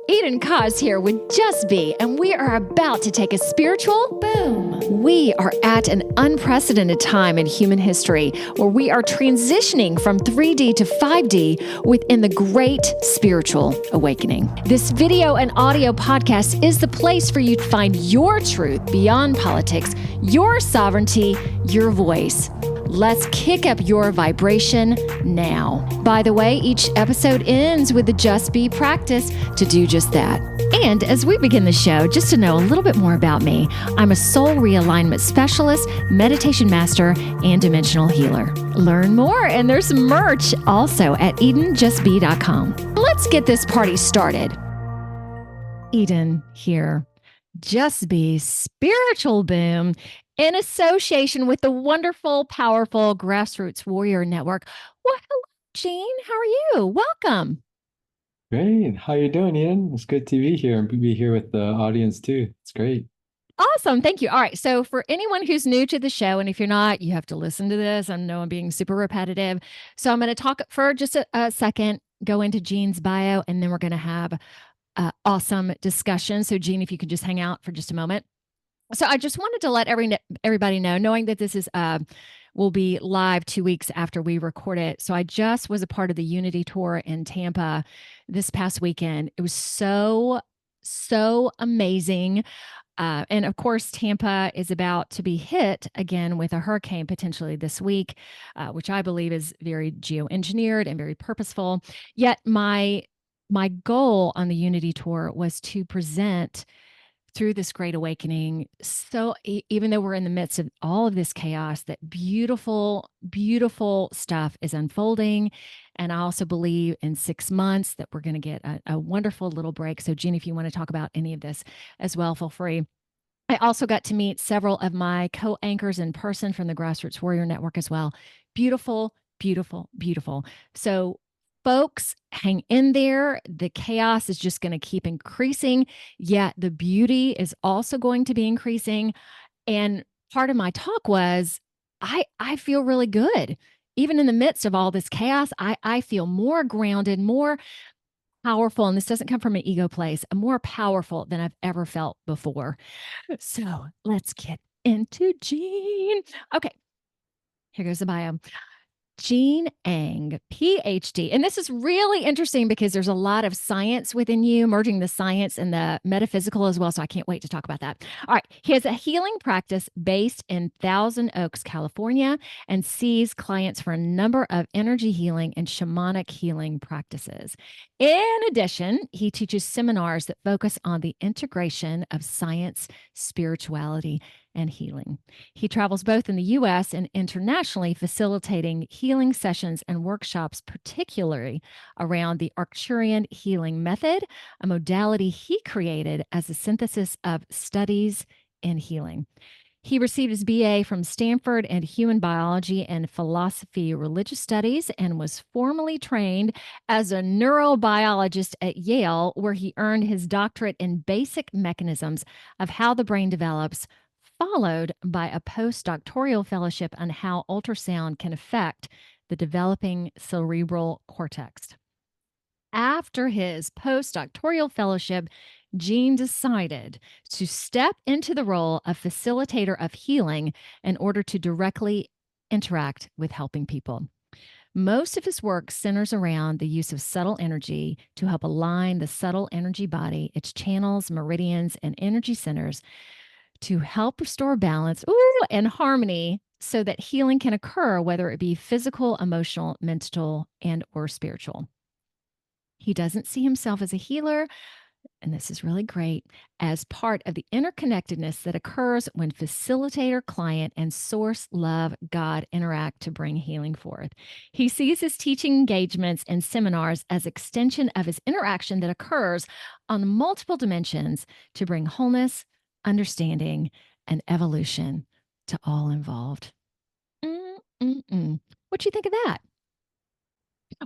Eden Koz here with Just Be, and we are about to take a spiritual boom. We are at an unprecedented time in human history where we are transitioning from 3D to 5D within the great spiritual awakening. This video and audio podcast is the place for you to find your truth beyond politics, your sovereignty, your voice. Let's kick up your vibration now. By the way, each episode ends with the Just Be practice to do just that. And as we begin the show, just to know a little bit more about me, I'm a soul realignment specialist, meditation master, and dimensional healer. Learn more, and there's merch also at EdenJustBe.com. Let's get this party started. Eden here. Just Be Spiritual Boom in association with the wonderful, powerful Grassroots Warrior Network. Well, hello, Jean. How are you? Welcome. Great. How you doing, Ian? It's good to be here and be here with the audience too. It's great. Awesome. Thank you. All right. So for anyone who's new to the show, and if you're not, you have to listen to this. I know I'm being super repetitive. So I'm going to talk for just a second, go into Jean's bio, and then we're going to have awesome discussion. So Jean, if you could just hang out for just a moment. So I just wanted to let everybody know, knowing that this is will be live 2 weeks after we record it. So I just was a part of the Unity Tour in Tampa this past weekend. It was so amazing. And of course, Tampa is about to be hit again with a hurricane potentially this week, which I believe is very geoengineered and very purposeful. Yet my goal on the Unity Tour was to present through this great awakening. So even though we're in the midst of all of this chaos, that beautiful, beautiful stuff is unfolding. And I also believe in 6 months that we're going to get a wonderful little break. So Jean, if you want to talk about any of this as well, feel free. I also got to meet several of my co-anchors in person from the Grassroots Warrior Network as well. Beautiful, beautiful, beautiful. So folks, hang in there. The chaos is just going to keep increasing, yet the beauty is also going to be increasing. And part of my talk was, I feel really good. Even in the midst of all this chaos, I feel more grounded, more powerful. And this doesn't come from an ego place, more powerful than I've ever felt before. So let's get into Jean. Okay, here goes the bio. Jean Eng, PhD. And this is really interesting because there's a lot of science within you, merging the science and the metaphysical as well. So I can't wait to talk about that. All right. He has a healing practice based in Thousand Oaks, California, and sees clients for a number of energy healing and shamanic healing practices. In addition, he teaches seminars that focus on the integration of science, spirituality, and healing. He travels both in the U.S. and internationally, facilitating healing sessions and workshops, particularly around the Arcturian Healing Method, a modality he created as a synthesis of studies in healing. He received his BA from Stanford and Human Biology and Philosophy Religious Studies and was formally trained as a neurobiologist at Yale, where he earned his doctorate in basic mechanisms of how the brain develops, followed by a postdoctoral fellowship on how ultrasound can affect the developing cerebral cortex. After his postdoctoral fellowship, Jean decided to step into the role of facilitator of healing in order to directly interact with helping people. Most of his work centers around the use of subtle energy to help align the subtle energy body, its channels, meridians, and energy centers to help restore balance and harmony so that healing can occur, whether it be physical, emotional, mental, and or spiritual. He doesn't see himself as a healer, and this is really great, as part of the interconnectedness that occurs when facilitator, client, and source love God interact to bring healing forth. He sees his teaching engagements and seminars as extension of his interaction that occurs on multiple dimensions to bring wholeness, understanding, and evolution to all involved. What do you think of that?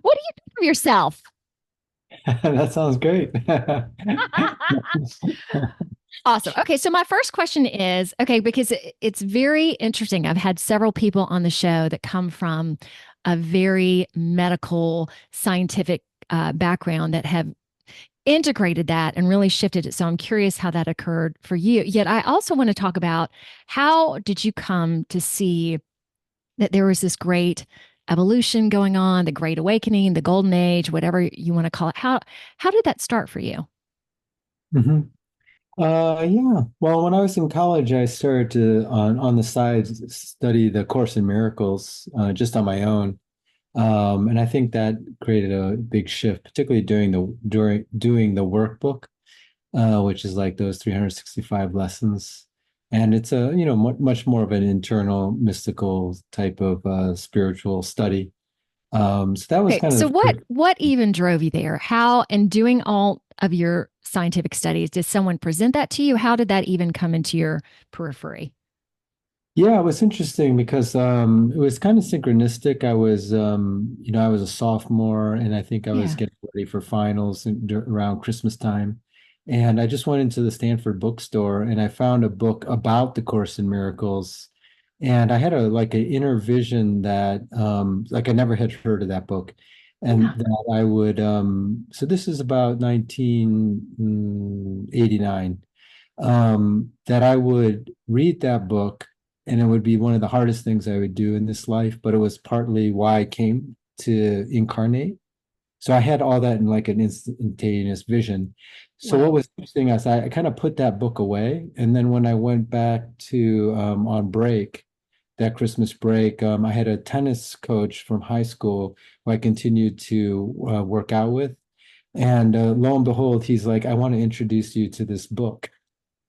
What do you think of yourself? That sounds great. Awesome. Okay, so my first question is, okay, because it's very interesting. I've had several people on the show that come from a very medical, scientific background that have integrated that and really shifted it. So I'm curious how that occurred for you. Yet I also want to talk about, how did you come to see that there was this great evolution going on, the great awakening, the golden age, whatever you want to call it? How did that start for you? hmm yeah. Well, when I was in college, I started to on the side study the Course in Miracles just on my own. And I think that created a big shift, particularly during doing the workbook, which is like those 365 lessons. And it's a, much more of an internal mystical type of spiritual study. So that was Okay, kind so of what even drove you there? How, in doing all of your scientific studies, did someone present that to you? How did that even come into your periphery? yeah, it was interesting because it was kind of synchronistic. I was a sophomore and I think I was Yeah. getting ready for finals around Christmas time. And I just went into the Stanford bookstore and I found a book about the Course in Miracles. And I had a like an inner vision that like I never had heard of that book. And Yeah. that so this is about 1989, that I would read that book, and it would be one of the hardest things I would do in this life, but it was partly why I came to incarnate. So I had all that in like an instantaneous vision. So what Whoa. was interesting is I kind of put that book away, and then when I went back to on break, that Christmas break, I had a tennis coach from high school who I continued to work out with. And lo and behold, he's like, I want to introduce you to this book.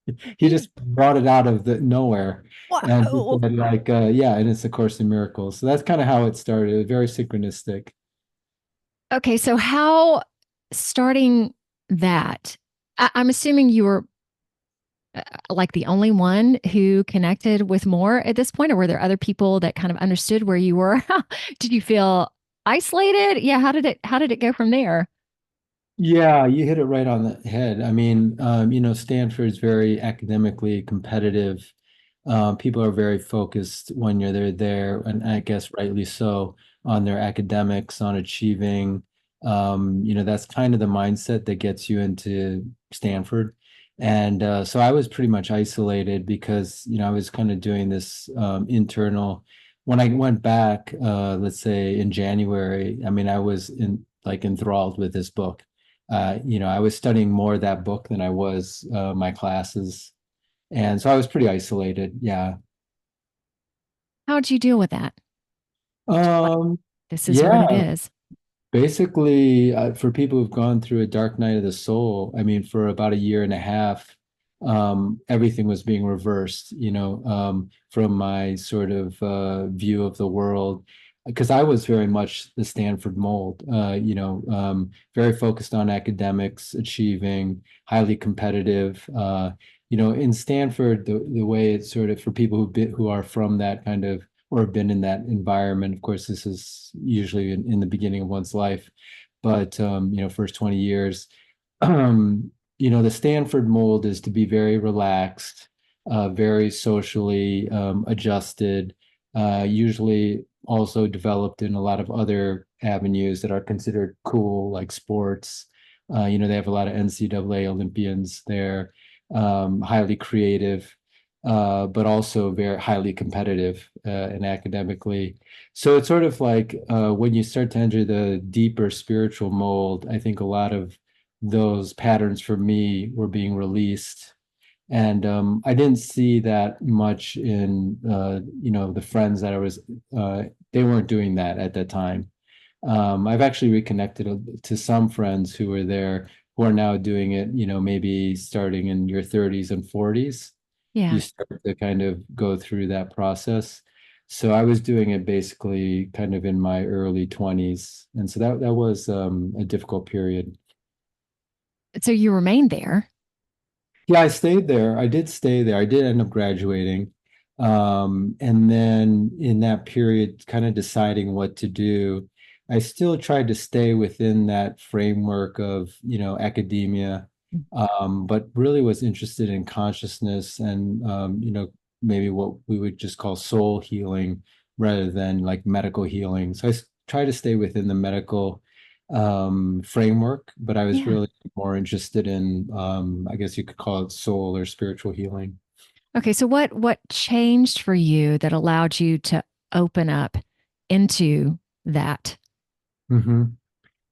He You, just brought it out of the nowhere and he whoa. said like yeah, and it's a Course in Miracles. So that's kind of how it started. It was very synchronistic. Okay, so how, starting that, I'm assuming you were like the only one who connected with more at this point, or were there other people that kind of understood where you were? Did you feel isolated? Yeah, how did it go from there? Yeah, you hit it right on the head. I mean, Stanford's very academically competitive. People are very focused when they're there, and I guess rightly so, on their academics, on achieving. That's kind of the mindset that gets you into Stanford. And so I was pretty much isolated because, I was kind of doing this internal. When I went back, let's say in January, I mean, I was enthralled with this book. I was studying more of that book than I was my classes. And so I was pretty isolated. Yeah. How'd you deal with that? Just like, Um, this is what it yeah, is. basically, for people who've gone through a dark night of the soul, I mean, for about a year and a half, everything was being reversed, from my sort of view of the world. Because I was very much the Stanford mold, very focused on academics, achieving, highly competitive. In Stanford, the way it's sort of for people who are from that kind of or have been in that environment. Of course, this is usually in the beginning of one's life, but first 20 years. The Stanford mold is to be very relaxed, very socially adjusted, usually also developed in a lot of other avenues that are considered cool, like sports. They have a lot of NCAA Olympians there, highly creative, but also very highly competitive and academically. So it's sort of like when you start to enter the deeper spiritual mold, I think a lot of those patterns for me were being released. And I didn't see that much in, the friends that they weren't doing that at that time. I've actually reconnected to some friends who were there who are now doing it, maybe starting in your 30s and 40s. You Yeah. start to kind of go through that process. So I was doing it basically kind of in my early 20s. And so that was a difficult period. So you remained there. Yeah, I stayed there. I did stay there. I did end up graduating. And then in that period, kind of deciding what to do, I still tried to stay within that framework of, academia, but really was interested in consciousness and, maybe what we would just call soul healing rather than like medical healing. So try to stay within the medical. framework, but I was Yeah. really more interested in, I guess you could call it soul or spiritual healing. Okay, so what changed for you that allowed you to open up into that? Hmm.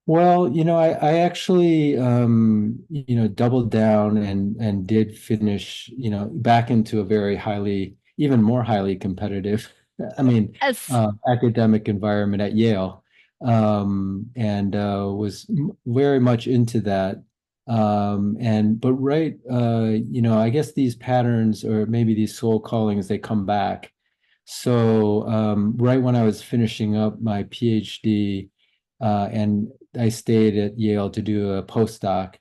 Well, I actually, doubled down and did finish, back into a very highly, even more highly competitive, I mean, Yes. academic environment at Yale, and was very much into that. But right, I guess these patterns or maybe these soul callings, they come back. So, right when I was finishing up my PhD, and I stayed at Yale to do a postdoc.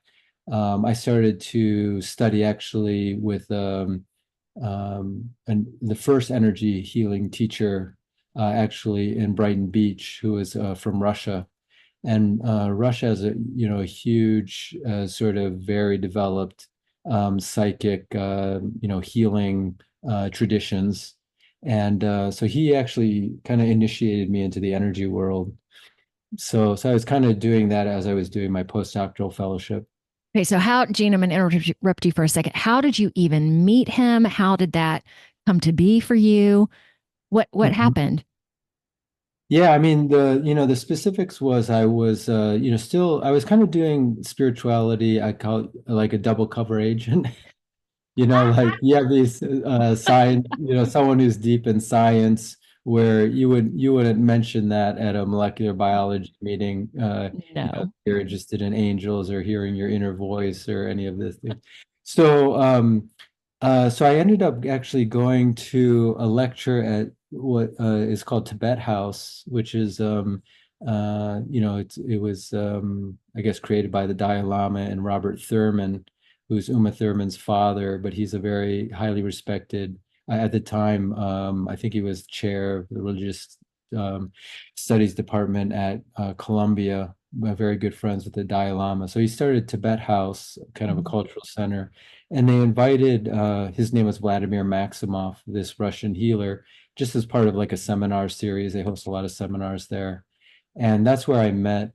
I started to study actually with the first energy healing teacher, actually in Brighton Beach, who was from Russia. And Russia has a huge, sort of very developed psychic, healing traditions. And so he actually kind of initiated me into the energy world. So I was kind of doing that as I was doing my postdoctoral fellowship. Okay, so how, Gene, I'm going to interrupt you for a second. How did you even meet him? How did that come to be for you? What Mhm. happened? Yeah, I mean the specifics was I was still I was kind of doing spirituality. I call it like a double cover agent. Like you have these science, someone who's deep in science where you wouldn't mention that at a molecular biology meeting. No. You're interested in angels or hearing your inner voice or any of this thing. So I ended up actually going to a lecture at what is called Tibet House, which is it was I guess created by the Dalai Lama and Robert Thurman, who's Uma Thurman's father, but he's a very highly respected, at the time, I think he was chair of the religious um, studies department at Columbia, very good friends with the Dalai Lama. So he started Tibet House, kind of a Mhm. cultural center. And they invited, his name was Vladimir Maximov, this Russian healer, just as part of like a seminar series. They host a lot of seminars there. And that's where I met,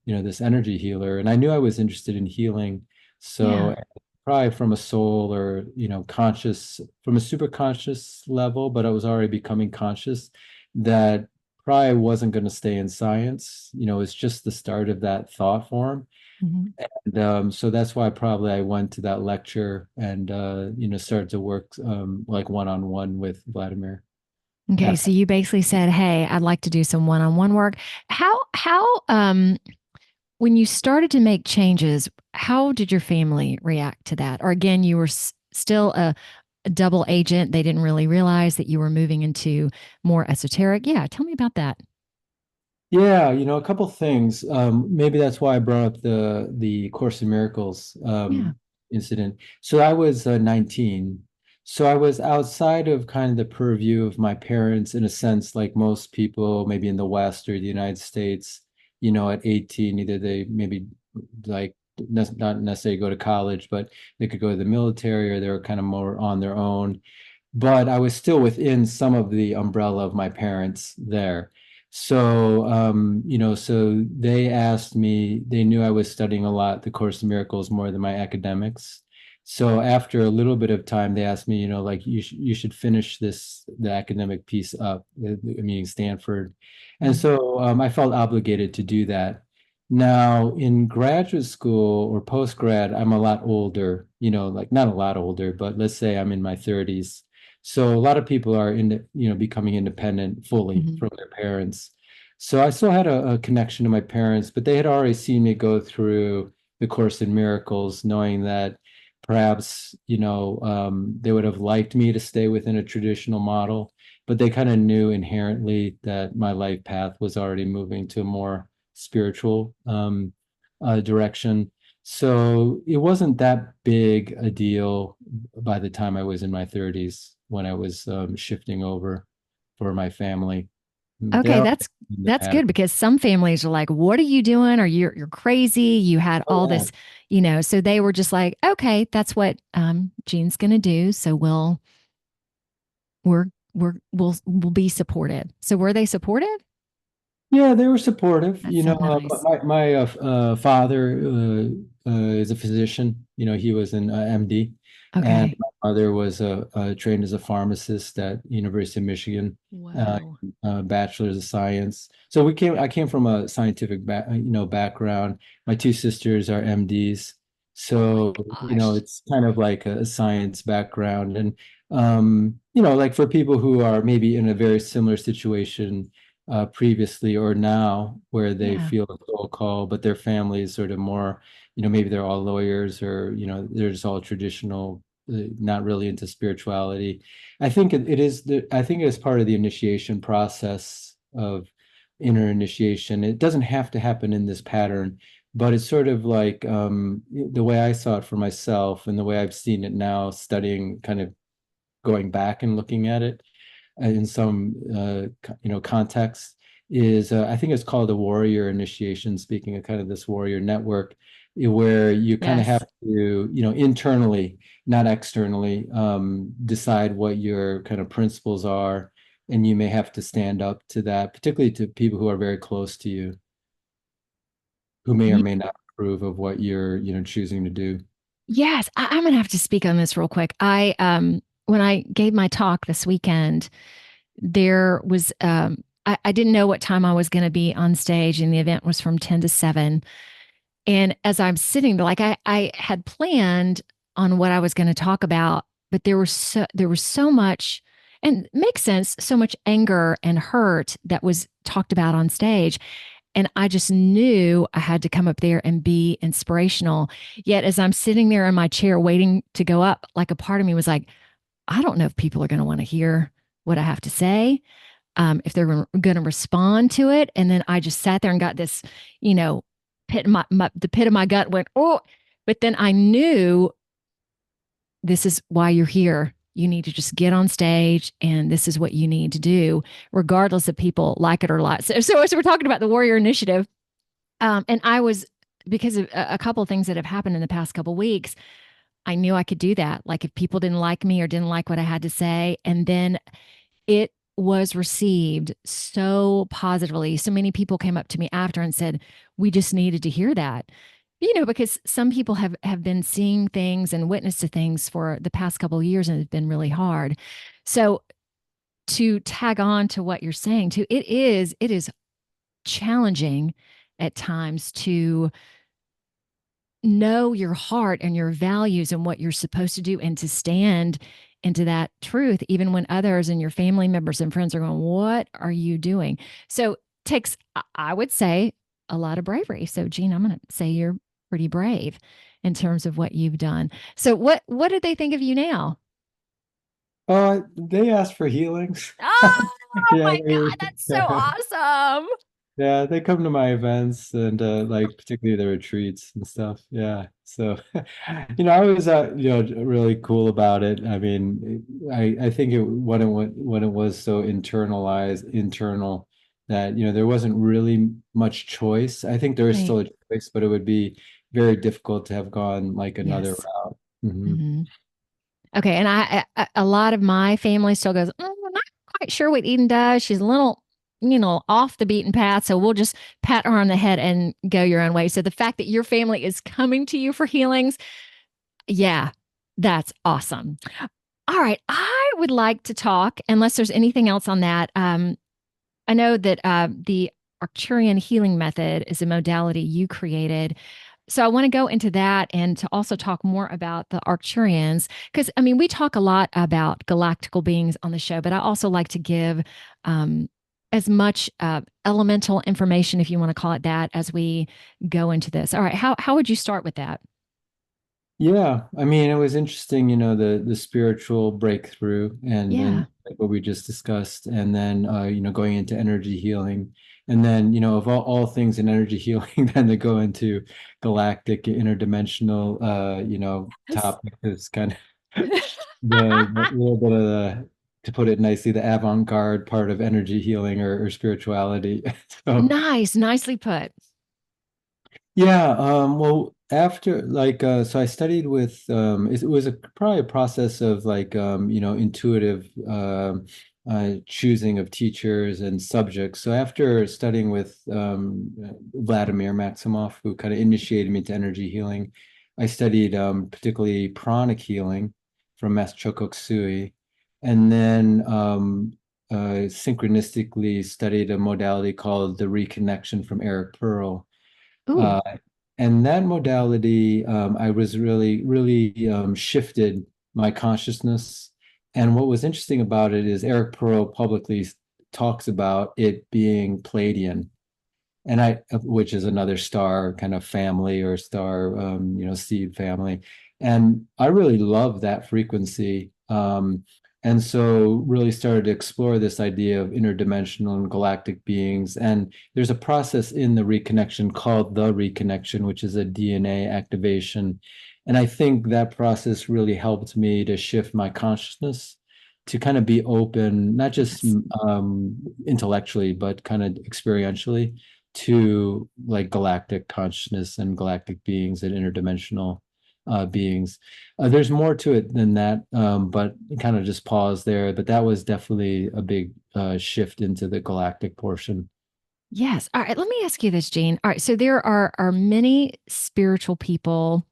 this energy healer. And I knew I was interested in healing. Yeah. So probably from a soul or, conscious, from a super conscious level, but I was already becoming conscious that probably wasn't going to stay in science. It's just the start of that thought form. Mhm. And so that's why probably I went to that lecture and started to work like one-on-one with Vladimir Okay, after. so you basically said, "Hey, I'd like to do some one-on-one work." How when you started to make changes, how did your family react to that? Or again, you were still a double agent. They didn't really realize that you were moving into more esoteric. Yeah, tell me about that. Yeah, a couple things. Maybe that's why I brought up the Course in Miracles Yeah. incident. So I was 19. So I was outside of kind of the purview of my parents in a sense, like most people, maybe in the West or the United States, at 18, either they maybe like not necessarily go to college, but they could go to the military or they were kind of more on their own, but I was still within some of the umbrella of my parents there. So, so they asked me, they knew I was studying a lot, the Course in Miracles more than my academics. So after a little bit of time, they asked me, like you should finish the academic piece up, meaning Stanford. And Mhm. so I felt obligated to do that. Now, in graduate school or post grad, I'm a lot older, like not a lot older, but let's say I'm in my 30s. So a lot of people are becoming independent fully Mhm. from their parents. So I still had a connection to my parents, but they had already seen me go through the Course in Miracles, knowing that perhaps, they would have liked me to stay within a traditional model, but they kind of knew inherently that my life path was already moving to a more spiritual direction. So it wasn't that big a deal by the time I was in my 30s when I was shifting over for my family. They Okay, are in the that's pattern. good because some families are like, "What are you doing? Or you're crazy. You had Oh all yeah. this, you know." So they were just like, "Okay, that's what Jean's going to do. So we'll be supportive." So were they supportive? Yeah, they were supportive. That's so But nice. my father is a physician. He was an MD, and Okay. my mother was trained as a pharmacist at University of Michigan, uh, Whoa. bachelor's of science. So I came from a scientific background. My two sisters are MDs, Oh my so gosh. it's kind of like a science background, and like for people who are maybe in a very similar situation previously or now where they Yeah. feel a soul call, but their family is sort of more, maybe they're all lawyers or, they're just all traditional, not really into spirituality. I think it is part of the initiation process of inner initiation. It doesn't have to happen in this pattern, but it's sort of like the way I saw it for myself and the way I've seen it now, studying, kind of going back and looking at it in some context is I think it's called a warrior initiation, speaking of kind of this warrior network, where you kind of have Yes. to internally, not externally, decide what your kind of principles are, and you may have to stand up to that, particularly to people who are very close to you, who may or Ye- may not approve of what you're choosing to do. Yes, I'm gonna have to speak on this real quick. I when I gave my talk this weekend, there was I didn't know what time I was gonna be on stage, and the event was from 10 to 7. And as I'm sitting there, like I had planned on what I was going to talk about, but there was so much, and it makes sense, so much anger and hurt that was talked about on stage. And I just knew I had to come up there and be inspirational. Yet as I'm sitting there in my chair waiting to go up, like a part of me was like, I don't know if people are going to want to hear what I have to say, if they're going to respond to it. And then I just sat there and got this, you know, the pit of my gut went, oh, but then I knew this is why you're here. You need to just get on stage and this is what you need to do, regardless of people like it or not. So we're talking about the Warrior Initiative. And I was, because of a couple of things that have happened in the past couple of weeks, I knew I could do that. Like if people didn't like me or didn't like what I had to say, and then it was received so positively. So many people came up to me after and said, we just needed to hear that. Because some people have been seeing things and witnessed to things for the past couple of years and it's been really hard. So to tag on to what you're saying too, it is challenging at times to know your heart and your values and what you're supposed to do and to stand into that truth, even when others and your family members and friends are going, what are you doing? So it takes, I would say, a lot of bravery. So, Jean, I'm going to say you're pretty brave in terms of what you've done. So what did they think of you now? They asked for healings. Oh Yeah, my God, that's so they, awesome. yeah, they come to my events and like particularly the retreats and stuff. Yeah. So, I was really cool about it. I mean, I think when it was so internal that there wasn't really much choice. I think there is Right. still a choice, but it would be very difficult to have gone like another Yes. route. Hmm. Hmm. Okay, and a lot of my family still goes, we're not quite sure what Eden does. She's a little, off the beaten path. So we'll just pat her on the head and go your own way. So the fact that your family is coming to you for healings, yeah, that's awesome. All right, I would like to talk, unless there's anything else on that. I know that the Arcturian Healing Method is a modality you created. So I want to go into that and to also talk more about the Arcturians, because I mean, we talk a lot about galactical beings on the show, but I also like to give um, as much elemental information, if you want to call it that, as we go into this. All right, how would you start with that? Yeah, I mean, it was interesting, the spiritual breakthrough and Yeah. like what we just discussed, and then going into energy healing, and then of all things in energy healing, then to go into galactic interdimensional Yes. topic is kind of the little bit of to put it nicely, the avant-garde part of energy healing or spirituality. So Nice, nicely put. yeah, well, after like so I studied with it was probably a process of like intuitive choosing of teachers and subjects. So after studying with Vladimir Maximoff, who kind of initiated me to energy healing, I studied particularly pranic healing from Master Chokoku Sui, and then synchronistically studied a modality called the reconnection from Eric Pearl. Ooh. Uh, and that modality, I was really shifted my consciousness. And what was interesting about it is Eric Pearl publicly talks about it being Pleiadian, and which is another star kind of family or star, seed family. And I really love that frequency. And so really started to explore this idea of interdimensional and galactic beings. And there's a process in the reconnection called the reconnection, which is a DNA activation. And I think that process really helped me to shift my consciousness to kind of be open, not just Yes. intellectually, but kind of experientially to like galactic consciousness and galactic beings and interdimensional beings. There's more to it than that, but kind of just pause there. But that was definitely a big shift into the galactic portion. Yes. All right. Let me ask you this, Jean. All right. So there are many spiritual people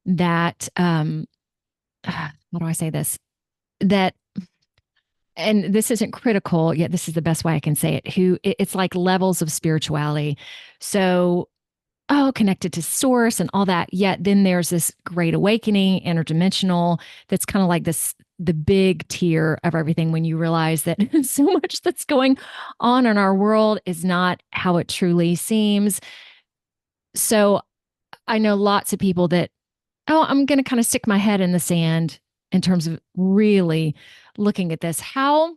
that how do I say this? That and this isn't critical, yet this is the best way I can say it. It's like levels of spirituality. So connected to source and all that. Yet then there's this great awakening, interdimensional, that's kind of like the big tier of everything when you realize that so much that's going on in our world is not how it truly seems. So I know lots of people that, I'm going to kind of stick my head in the sand in terms of really looking at this. How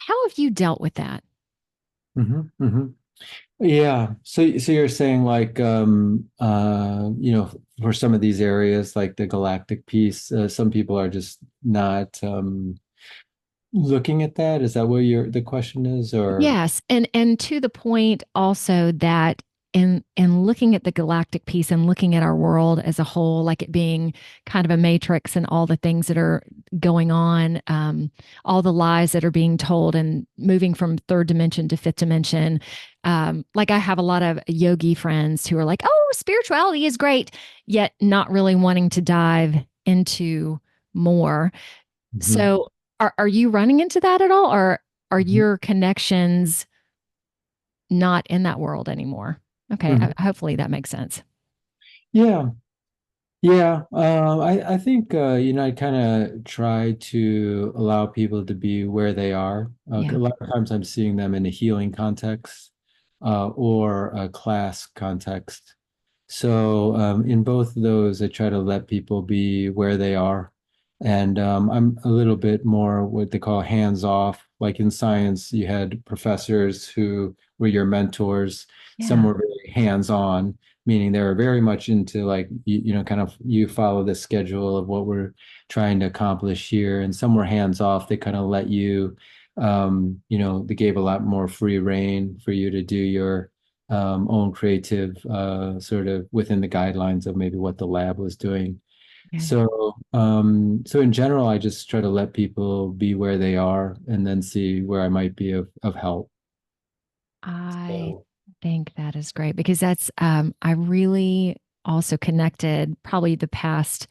have you dealt with that? Hmm. Yeah. So you're saying like for some of these areas like the galactic piece, some people are just not looking at that. Is that what the question is, or? Yes, and to the point also that in looking at the galactic piece and looking at our world as a whole, like it being kind of a matrix and all the things that are going on, all the lies that are being told and moving from third dimension to fifth dimension. Like I have a lot of yogi friends who are like, "Oh, spirituality is great," yet not really wanting to dive into more. Mhm, So, are you running into that at all, or are mhm, your connections not in that world anymore? Okay, mhm. hopefully that makes sense. Yeah. Yeah, I think I kind of try to allow people to be where they are. A Yeah. lot of times I'm seeing them in a healing context or a class context. So in both of those, I try to let people be where they are. And I'm a little bit more what they call hands off. Like in science, you had professors who were your mentors. Some Yeah. were very hands on, meaning they were very much into like, kind of you follow the schedule of what we're trying to accomplish here. And some were hands off. They kind of let you, they gave a lot more free reign for you to do your own creative sort of within the guidelines of maybe what the lab was doing. Okay. So in general, I just try to let people be where they are and then see where I might be of help. I So, think that is great because I really also connected probably the past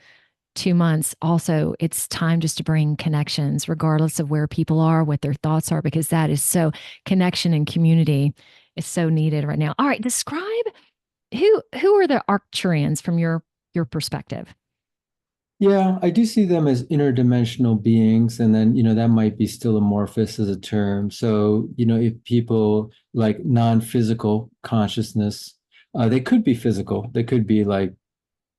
2 months. Also, it's time just to bring connections, regardless of where people are, what their thoughts are, because that is so connection and community is so needed right now. All right, describe who are the Arcturians from your perspective? yeah, I do see them as interdimensional beings, and then, that might be still amorphous as a term. So, if people like non-physical consciousness, they could be physical. They could be like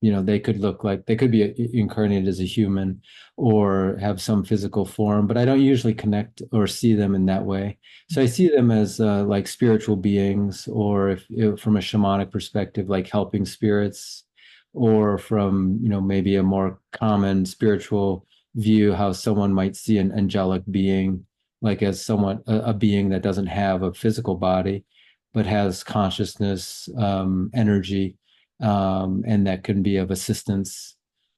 they could look like they could be incarnated as a human or have some physical form, but I don't usually connect or see them in that way. So I see them as like spiritual beings, or if from a shamanic perspective, like helping spirits, or from, maybe a more common spiritual view, how someone might see an angelic being, like as someone, a being that doesn't have a physical body, but has consciousness, energy, and that can be of assistance.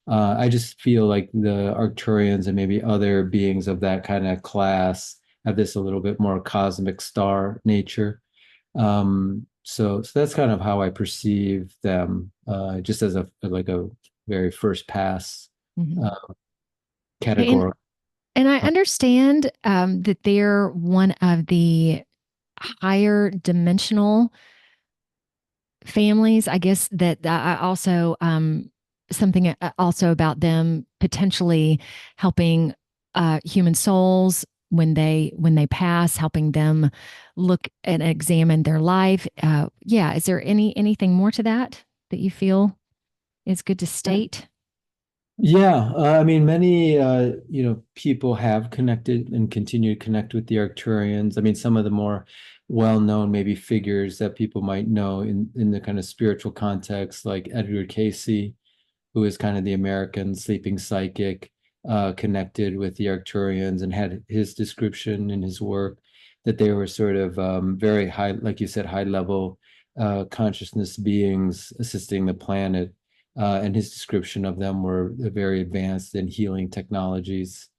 I just feel like the Arcturians and maybe other beings of that kind of class have this a little bit more cosmic star nature. So that's kind of how I perceive them, just as a like a very first pass Mhm. uh, And category. and I understand that they're one of the higher dimensional families. I guess that I also something also about them potentially helping human souls when they pass, helping them look and examine their life. Yeah, is there anything more to that that you feel is good to state? Yeah, I mean, many people have connected and continue to connect with the Arcturians. I mean, some of the more well-known maybe figures that people might know in the kind of spiritual context, like Edgar Cayce, who is kind of the American sleeping psychic, connected with the Arcturians and had his description in his work that they were sort of very high, like you said, high level consciousness beings assisting the planet. And his description of them were very advanced in healing technologies.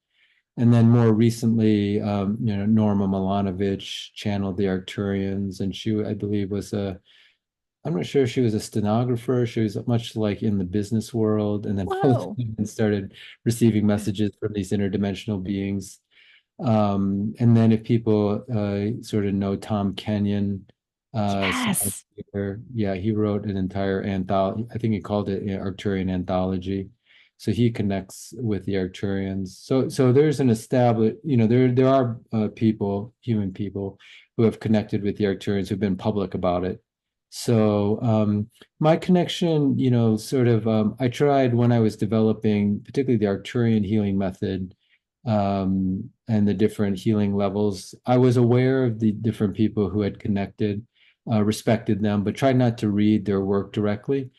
And then more recently, Norma Milanovic channeled the Arcturians, and she, I believe, I'm not sure if she was a stenographer. She was much like in the business world, and then Whoa. started receiving messages from these interdimensional beings. And then if people sort of know Tom Kenyon, science Yes. writer, yeah, he wrote an entire anthology. I think he called it Arcturian Anthology. So he connects with the Arcturians. So there's an established, there are people, human people, who have connected with the Arcturians who've been public about it. So my connection, I tried when I was developing, particularly the Arcturian healing method, and the different healing levels. I was aware of the different people who had connected, respected them, but tried not to read their work directly.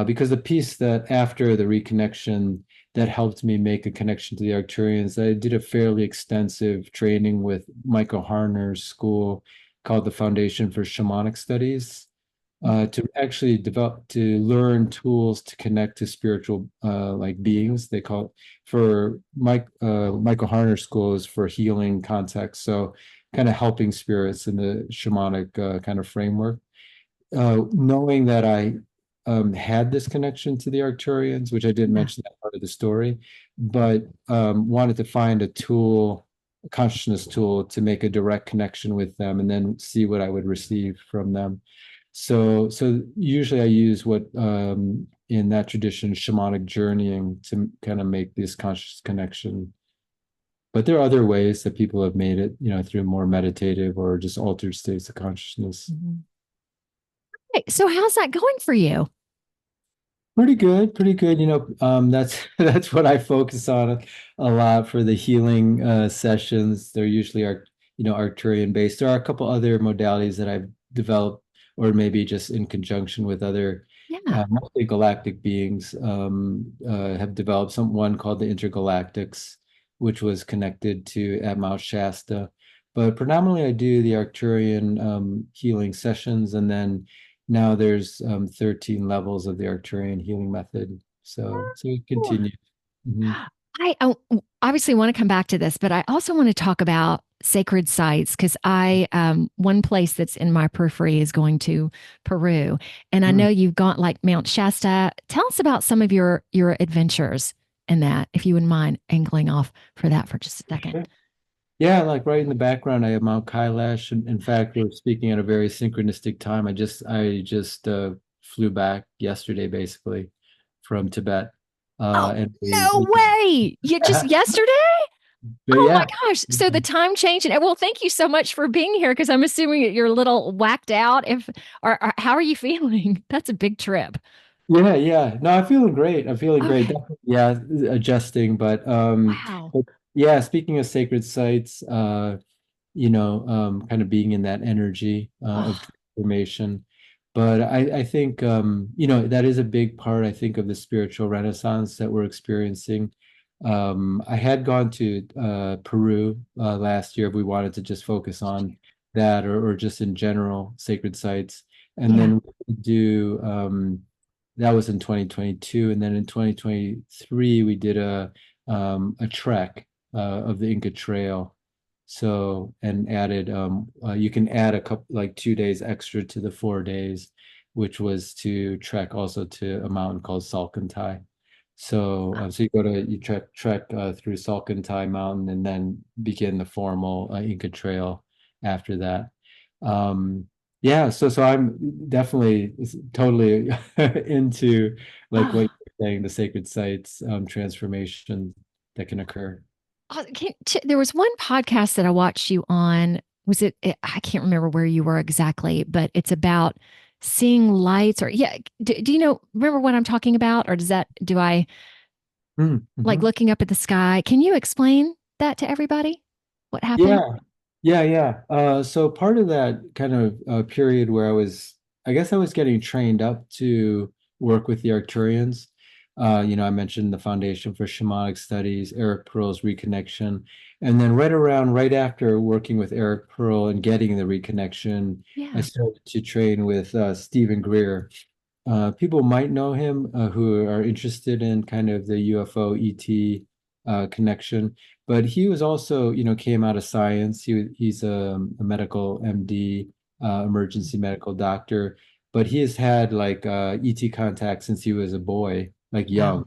Because the piece that after the reconnection that helped me make a connection to the Arcturians, I did a fairly extensive training with Michael Harner's school called the Foundation for Shamanic Studies, to actually develop to learn tools to connect to spiritual like beings. They call it for Michael Harner schools for healing context. So kind of helping spirits in the shamanic kind of framework. Knowing that I had this connection to the Arcturians, which I didn't Yeah. mention that part of the story, but wanted to find a tool, a consciousness tool to make a direct connection with them and then see what I would receive from them. So usually I use what in that tradition, shamanic journeying to kind of make this conscious connection. But there are other ways that people have made it, through more meditative or just altered states of consciousness. Mhm. Hey, so how's that going for you? Pretty good, pretty good. That's that's what I focus on a lot for the healing sessions. They're usually Arcturian based. There are a couple other modalities that I've developed, or maybe just in conjunction with other Yeah. mostly galactic beings, have developed one called the Intergalactics, which was connected to at Mount Shasta. But predominantly, I do the Arcturian healing sessions, and then now there's 13 levels of the Arcturian healing method. So it continues. Mhm. I obviously want to come back to this, but I also want to talk about sacred sites because one place that's in my periphery is going to Peru, and I know Mm. you've gone like Mount Shasta. Tell us about some of your adventures in that, if you wouldn't mind angling off for that for just a second. Sure. Yeah, like right in the background, I have Mount Kailash. And in fact, we're speaking at a very synchronistic time. I just flew back yesterday, basically, from Tibet. Oh, And no way! You just yesterday? but Oh my yeah. gosh. So the time changed. And well, thank you so much for being here because I'm assuming that you're a little whacked out. Or how are you feeling? That's a big trip. Yeah, yeah. No, I'm feeling great. I'm feeling great. Okay. Definitely, yeah, adjusting. Wow. But yeah, speaking of sacred sites, kind of being in that energy of Oh, transformation. But I think that is a big part, I think, of the spiritual renaissance that we're experiencing. I had gone to Peru last year if we wanted to just focus on that or just in general sacred sites. And yeah. then we do that was in 2022. And then in 2023, we did a trek of the Inca Trail. So, and added, you can add a couple, like 2 days extra to the 4 days, which was to trek also to a mountain called Salcantay. So, so you trek through Salcantay Mountain and then begin the formal Inca Trail after that. Um, yeah, so I'm definitely totally into like what Oh, you're saying, the sacred sites, transformation that can occur. there was one podcast that I watched you on. Was I can't remember where you were exactly, but it's about seeing lights or, yeah. Do you know, remember what I'm talking about? Or do I like Mm-hmm. looking up at the sky? Can you explain that to everybody? What happened? Yeah, yeah. So part of that kind of period where I guess I was getting trained up to work with the Arcturians. I mentioned the Foundation for Shamanic Studies, Eric Pearl's Reconnection, and then right after working with Eric Pearl and getting the reconnection, I Yeah. started to train with Stephen Greer. People might know him who are interested in kind of the UFO ET connection, but he was also, came out of science. He's a medical MD, emergency medical doctor, but he has had like ET contact since he was a boy, like Wow. young,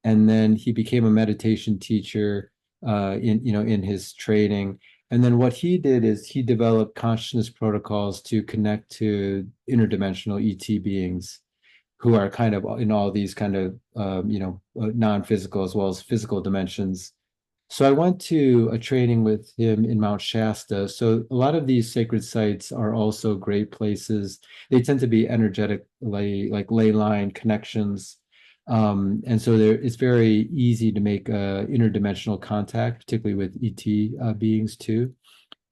and then he became a meditation teacher in his training. And then what he did is he developed consciousness protocols to connect to interdimensional ET beings who are kind of in all these kind of non-physical as well as physical dimensions. So I went to a training with him in Mount Shasta. So a lot of these sacred sites are also great places. They tend to be energetic, like ley line connections. And so it's very easy to make interdimensional contact, particularly with ET beings too.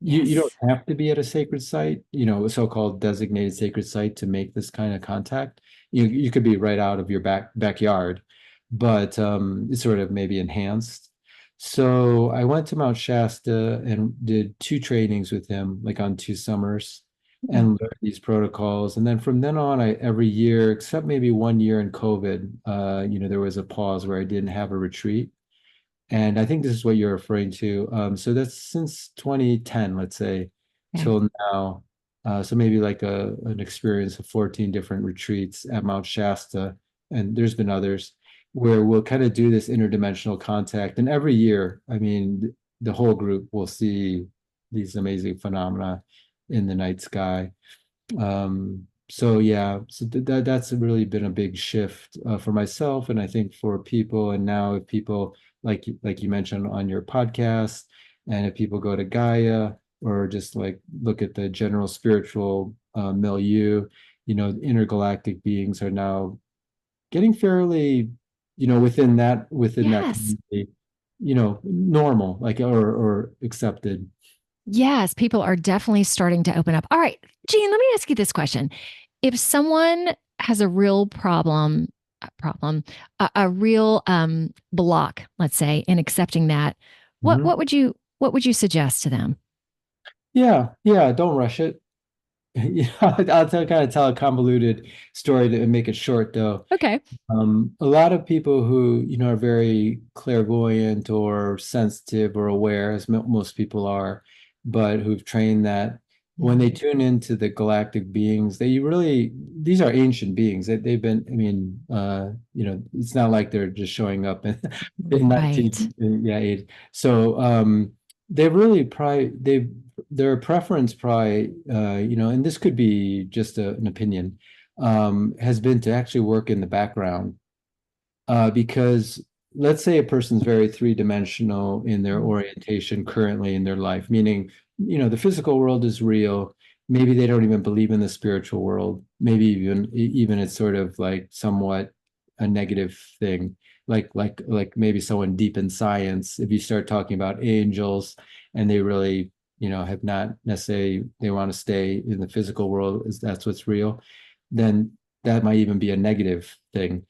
You don't Yes. have to be at a sacred site, a so-called designated sacred site to make this kind of contact. You could be right out of your backyard, but it's sort of maybe enhanced. So I went to Mount Shasta and did two trainings with him, like on 2 summers, Hmm. and learned these protocols. And then from then on, I every year, except maybe one year in COVID, there was a pause where I didn't have a retreat. And I think this is what you're referring to. So that's since 2010, let's say, Okay. till now. So maybe like an experience of 14 different retreats at Mount Shasta, and there's been others where we'll kind of do this interdimensional contact. And every year, I mean, the whole group will see these amazing phenomena in the night sky. So yeah, so that's really been a big shift for myself, and I think for people. And now, if people like you mentioned on your podcast, and if people go to Gaia or just like look at the general spiritual milieu, intergalactic beings are now getting fairly, within that Yes. community, normal, like or accepted. Yes. People are definitely starting to open up. All right, Jean, let me ask you this question. If someone has a real a real block, let's say, in accepting that, what Mhm. what would you what would you suggest to them? Yeah, don't rush it. I'll kind of tell a convoluted story to make it short, though. Okay. A lot of people who, are very clairvoyant or sensitive or aware, as most people are, but who've trained that, when Mhm. they tune into the galactic beings, these are ancient beings. They've been, I mean, it's not like they're just showing up in Right. 19, yeah, 80. So, they've really probably, their preference probably, and this could be just an opinion, has been to actually work in the background. Because let's say a person's very three-dimensional in their Mhm. orientation currently in their life, meaning, the physical world is real. Maybe they don't even believe in the spiritual world. Maybe even it's sort of like somewhat a negative thing. Like maybe someone deep in science, if you start talking about angels and they really, have not necessarily, they want to stay in the physical world, is that's what's real, then that might even be a negative thing.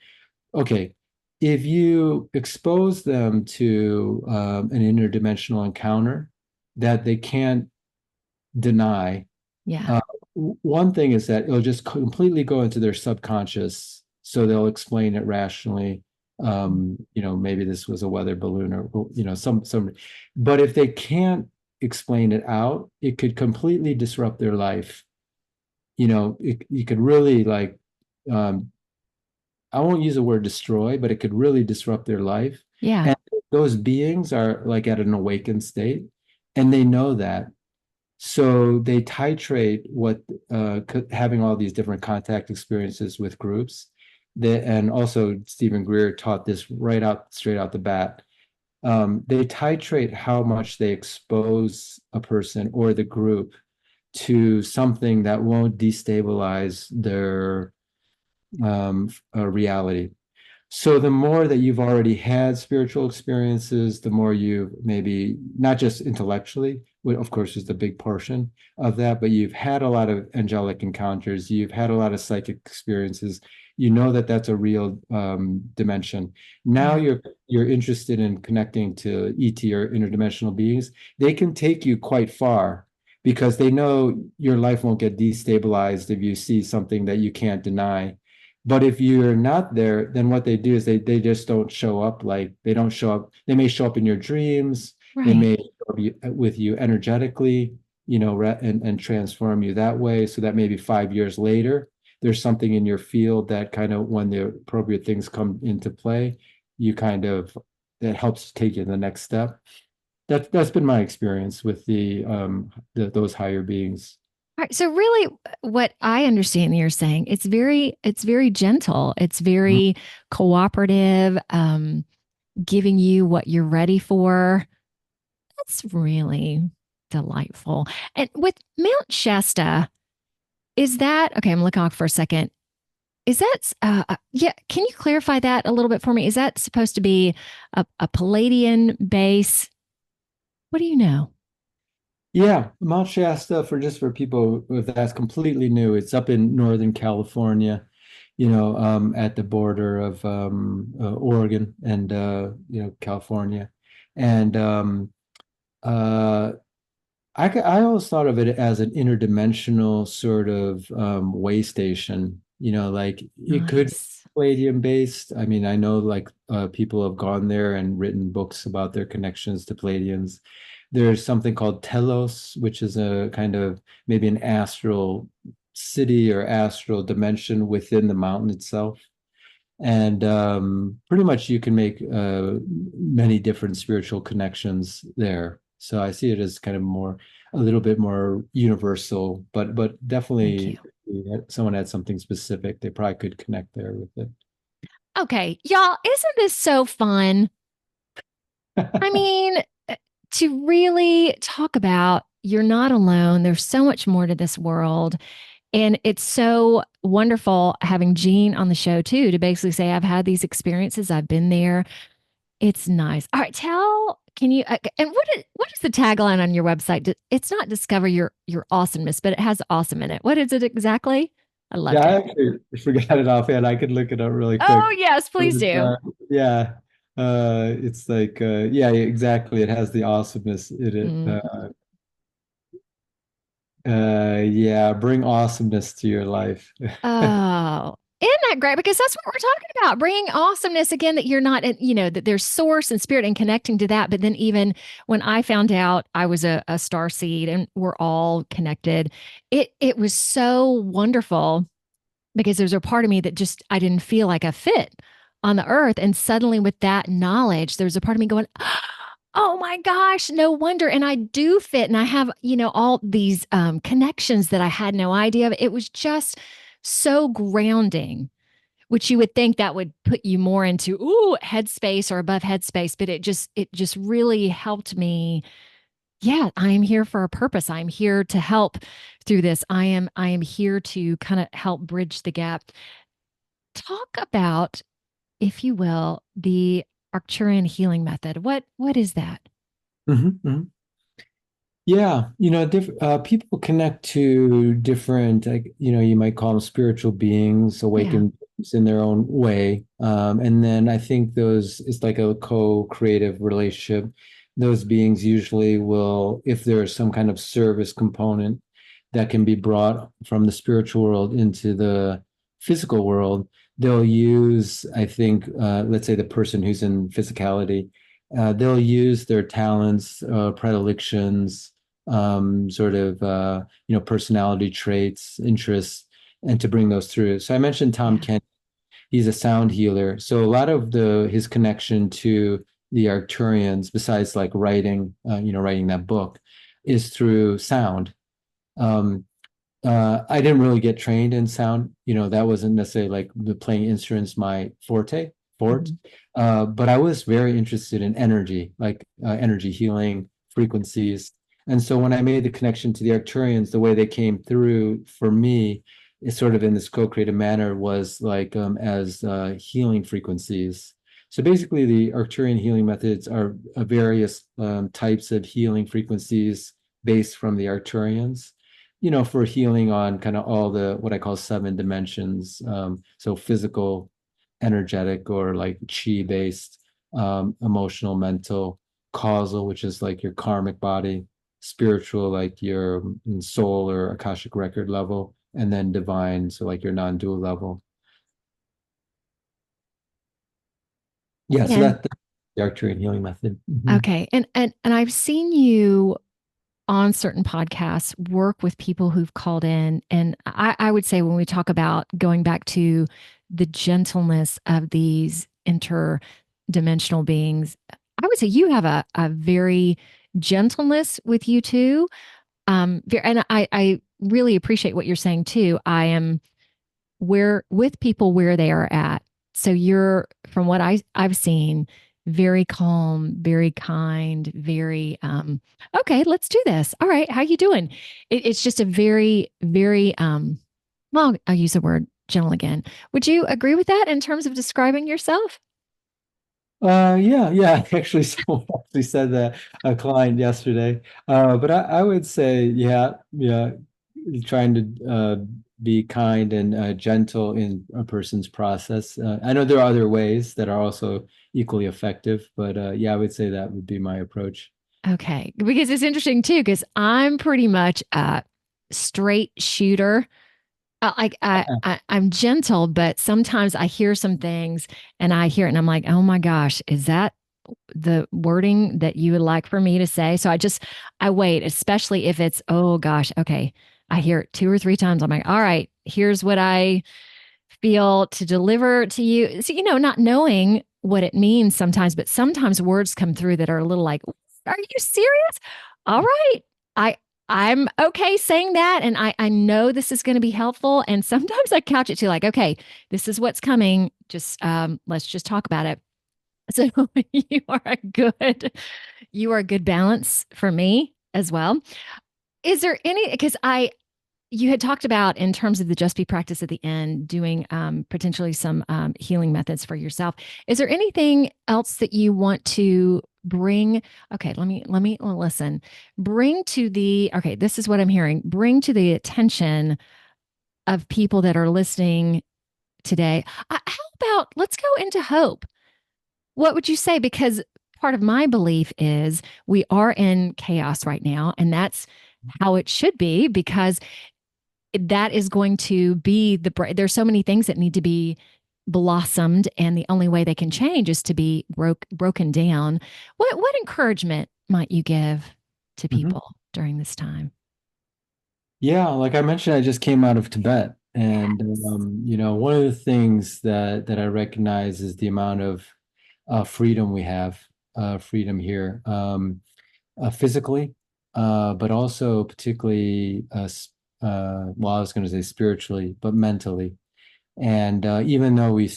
Okay, if you expose them to an interdimensional encounter that they can't deny, Yeah. uh, one thing is that it'll just completely go into their subconscious, so they'll explain it rationally. Maybe this was a weather balloon or some. But if they can't explain it out, it could completely disrupt their life. You could really like, um, I won't use the word destroy, but it could really disrupt their life. Yeah. And those beings are like at an awakened state, and they know that. So they titrate what having all these different contact experiences with groups. And also Stephen Greer taught this straight out the bat. They titrate how much they expose a person or the group to something that won't destabilize their reality. So the more that you've already had spiritual experiences, the more you maybe not just intellectually, which of course is the big portion of that, but you've had a lot of angelic encounters, you've had a lot of psychic experiences. You know that that's a real dimension. Now Yeah. you're interested in connecting to ET or interdimensional beings. They can take you quite far because they know your life won't get destabilized if you see something that you can't deny. But if you're not there, then what they do is they just don't show up. Like they don't show up. They may show up in your dreams. They Right. may show up with you energetically, and transform you that way. So that maybe 5 years later, there's something in your field that kind of, when the appropriate things come into play, you kind of, that helps take you to the next step. That's been my experience with those higher beings. All right. So really what I understand you're saying, it's very gentle. It's Mhm. very cooperative, giving you what you're ready for. That's really delightful. And with Mount Shasta, is that okay? I'm looking off for a second. Is that, yeah, can you clarify that a little bit for me? Is that supposed to be a Palladian base? What do you know? Yeah, Mount Shasta, for people if that's completely new, it's up in Northern California, at the border of Oregon and California. And uh I always thought of it as an interdimensional sort of way station, like it could be Nice. Palladium based. I mean, I know like people have gone there and written books about their connections to Palladians. There's something called Telos, which is a kind of maybe an astral city or astral dimension within the mountain itself. And pretty much you can make many different spiritual connections there. So I see it as kind of a little bit more universal, but Thank you. definitely if someone had something specific, they probably could connect there with Okay, y'all, isn't this so fun? I it. mean, to really talk about you're not alone. There's so much more to this world. And it's so wonderful having Jean on the show too, to basically say, I've had these experiences, I've been there. It's nice. All right, can you, and what is the tagline on your website? It's not discover your awesomeness, but it has awesome in it. What is it exactly? I Yeah, loved I it. actually forgot it offhand. I could look it up really quick. Oh, yes, It please was, do. yeah, it's like, yeah, exactly. It has the awesomeness in it. Mm. Yeah, bring awesomeness to your life. Oh, isn't that great? Because that's what we're talking about, bringing awesomeness again, that you're not, that there's source and spirit and connecting to that. But then even when I found out I was a star seed and we're all connected, it was so wonderful because there's a part of me that just, I didn't feel like a fit on the earth. And suddenly with that knowledge, there's a part of me going, oh my gosh, no wonder. And I do fit. And I have, all these connections that I had no idea of. It was just so grounding, which you would think that would put you more into, headspace or above headspace. But it just really helped me. Yeah, I am here for a purpose. I'm here to help through this. I am here to kind of help bridge the gap. Talk about, if you will, the Arcturian healing method. What is that? Mhm, mhm. Yeah, people connect to different, like, you might call them spiritual beings, Yeah. awakened beings in their own way. And then I think it's like a co-creative relationship. Those beings usually will, if there's some kind of service component that can be brought from the spiritual world into the physical world, they'll use, I think, let's say the person who's in physicality. they'll use their talents, predilections, sort of personality traits, interests, and to bring those through. So I mentioned Tom Yeah. Kent. He's a sound healer. So a lot of his connection to the Arcturians, besides like writing, writing that book, is through sound. Um, I didn't really get trained in sound. That wasn't necessarily like the playing instruments my forte. Mhm. But I was very interested in energy, like energy healing, frequencies. And so when I made the connection to the Arcturians, the way they came through for me is sort of in this co-creative manner was like as healing frequencies. So basically, the Arcturian healing methods are various types of healing frequencies based from the Arcturians, for healing on kind of all the what I call seven dimensions. So physical, energetic, or like chi based, emotional, mental, causal, which is like your karmic body, spiritual, like your soul or Akashic record level, and then divine, so like your non-dual level. Yeah, so And that's the Arcturian healing method. Mhm. okay, and I've seen you on certain podcasts work with people who've called in, and I would say when we talk about going back to the gentleness of these interdimensional beings, I would say you have a very gentleness with you too. And I really appreciate what you're saying too. I am where with people where they are at. So you're, from what I've seen, very calm, very kind, very okay, let's do this. All right, how you doing? It's just a very, very well, I'll use the word gentle again. Would you agree with that in terms of describing yourself? Yeah. Actually, someone actually said that, a client yesterday. But I would say, yeah, trying to be kind and gentle in a person's process. I know there are other ways that are also equally effective, but yeah, I would say that would be my approach. Okay, because it's interesting too, because I'm pretty much a straight shooter. Like I'm gentle, but sometimes I hear some things and I hear it and I'm like, oh my gosh, is that the wording that you would like for me to say? So I wait, especially if it's, oh gosh, okay. I hear it two or three times. I'm like, all right, here's what I feel to deliver to you. So, not knowing what it means sometimes, but sometimes words come through that are a little like, are you serious? All right. I I'm okay saying that. And I know this is going to be helpful. And sometimes I couch it to like, okay, this is what's coming. Just let's just talk about it. So you are a good, you are a good balance for me as well. Is there any, because you had talked about in terms of the just be practice at the end, doing potentially some healing methods for yourself. Is there anything else that you want to bring? Okay, let me listen. Bring to the okay, this is what I'm hearing. Bring to the attention of people that are listening today. How about let's go into hope? What would you say? Because part of my belief is we are in chaos right now, and that's how it should be because that is going to be there's so many things that need to be blossomed and the only way they can change is to be broken down. What encouragement might you give to Mhm. people during this time? Yeah, like I mentioned, I just came out of Tibet, and Yes. one of the things that I recognize is the amount of freedom we have, freedom here, physically, but also particularly, well, I was going to say spiritually, but mentally. And even though we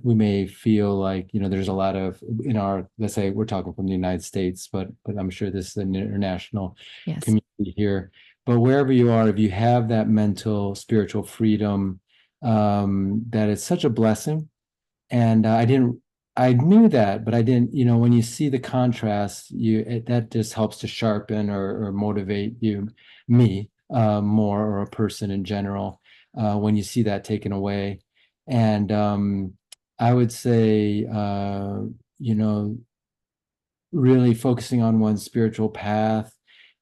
may feel like, there's a lot of in our, let's say we're talking from the United States, but I'm sure this is an international Yes. community here. But wherever you are, if you have that mental, spiritual freedom, that it's such a blessing. And I knew that, but I didn't, when you see the contrast, that just helps to sharpen or motivate me, more, or a person in general, when you see that taken away. And I would say, you know, really focusing on one's spiritual path.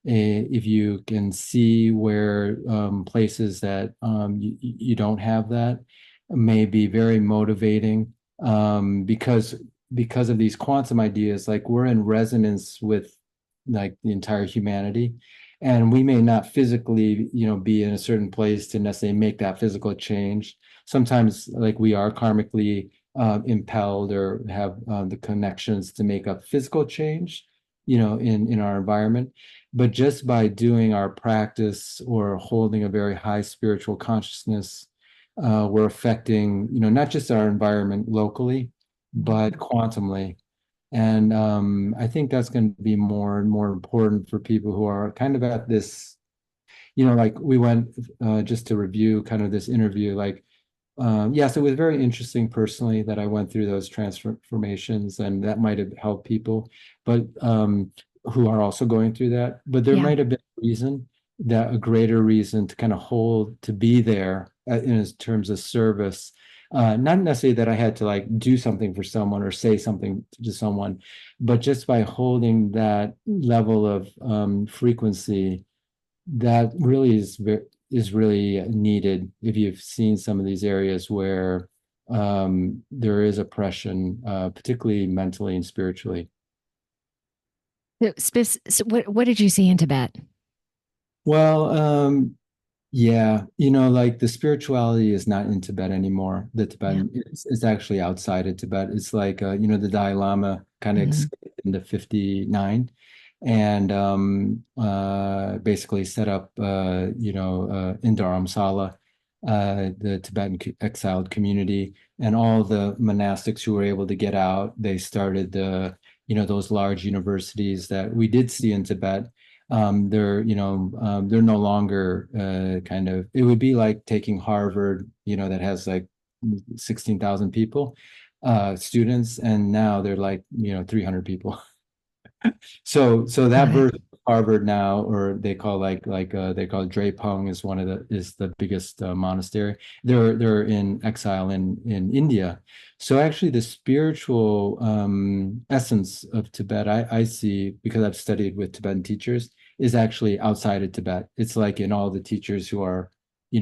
If you can see where places that you don't have that, may be very motivating, because because of these quantum ideas, like we're in resonance with like the entire humanity. And we may not physically, be in a certain place to necessarily make that physical change. Sometimes, like we are karmically impelled or have the connections to make a physical change, in our environment. But just by doing our practice or holding a very high spiritual consciousness, we're affecting, not just our environment locally, but quantumly. And I think that's going to be more and more important for people who are kind of at this, like we went just to review kind of this interview, like, yes, it was very interesting personally that I went through those transformations, and that might have helped people, but who are also going through that. But there Yeah. might have been a reason, that a greater reason to kind of hold, to be there in terms of service. Not necessarily that I had to like do something for someone or say something to someone, but just by holding that level of frequency, that really is really needed if you've seen some of these areas where there is oppression, particularly mentally and spiritually. So what did you see in Tibet? Well, yeah, like the spirituality is not in Tibet anymore. The Yeah. Tibetan it's actually outside of Tibet. It's like the Dalai Lama kind of Mhm. escaped into 59 and basically set up in Dharamsala, the Tibetan exiled community, and all the monastics who were able to get out, they started those large universities that we did see in Tibet. They're no longer kind of, it would be like taking Harvard, that has like 16,000 people, students, and now they're like, 300 people. So that Got it. version of Harvard now, or they call they call Drepung, is the biggest monastery. They're in exile in India. So actually, the spiritual essence of Tibet, I see, because I've studied with Tibetan teachers, is actually outside of Tibet. It's like in all the teachers who are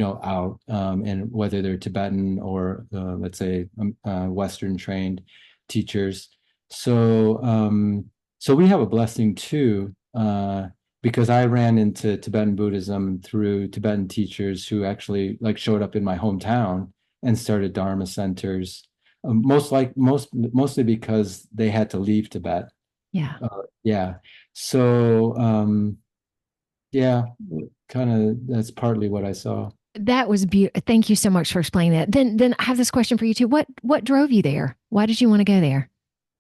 out, and whether they're Tibetan or let's say Western trained teachers. So so we have a blessing too, because I ran into Tibetan Buddhism through Tibetan teachers who actually like showed up in my hometown and started Dharma centers. Mostly because they had to leave Tibet. Yeah. Yeah. So yeah, kind of that's partly what I saw. That was beautiful. Thank you so much for explaining that. Then I have this question for you too. What drove you there? Why did you want to go there?